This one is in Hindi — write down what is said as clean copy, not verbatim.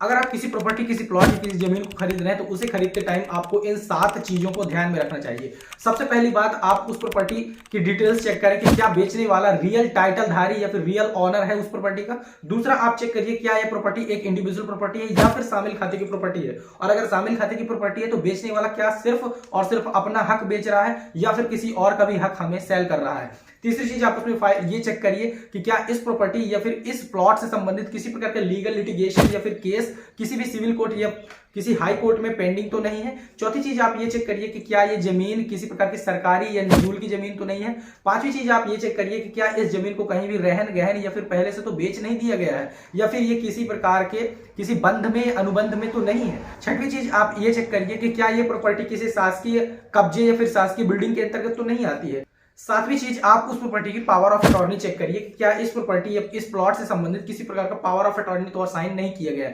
अगर आप किसी प्रॉपर्टी, किसी प्लॉट या किसी जमीन को खरीद रहे हैं तो उसे खरीदते टाइम आपको इन 7 चीजों को ध्यान में रखना चाहिए। सबसे पहली बात, आप उस प्रॉपर्टी की डिटेल्स चेक करें कि क्या बेचने वाला रियल टाइटलधारी या फिर रियल ऑनर है उस प्रॉपर्टी का। दूसरा, आप चेक करिए क्या यह प्रॉपर्टी एक इंडिविजुअल प्रॉपर्टी है या फिर शामिल खाते की प्रॉपर्टी है, और अगर शामिल खाते की प्रॉपर्टी है तो बेचने वाला क्या सिर्फ और सिर्फ अपना हक बेच रहा है या फिर किसी और का भी हक हमें सेल कर रहा है। तीसरी चीज, आप उसमें ये चेक करिए कि क्या इस प्रॉपर्टी या फिर इस प्लॉट से संबंधित किसी प्रकार का लीगल लिटिगेशन या फिर केस किसी भी सिविल कोर्ट या किसी हाई कोर्ट में पेंडिंग तो नहीं है। चौथी चीज, आप ये चेक करिए कि क्या ये जमीन किसी प्रकार की सरकारी या निजूल की जमीन तो नहीं है। पांचवी चीज, आप ये चेक करिए कि क्या इस जमीन को कहीं भी रहन गहन या फिर पहले से तो बेच नहीं दिया गया है या फिर ये किसी प्रकार के किसी बंध में, अनुबंध में तो नहीं है। छठवीं चीज, आप ये चेक करिए कि क्या ये प्रॉपर्टी किसी शासकीय कब्जे या फिर शासकीय बिल्डिंग के अंतर्गत तो नहीं आती है। सातवीं चीज, आप उस प्रॉपर्टी की पावर ऑफ अटॉर्नी चेक करिए, क्या इस प्रॉपर्टी या इस प्लॉट से संबंधित किसी प्रकार का पावर ऑफ अटॉर्नी तो साइन नहीं किया गया है।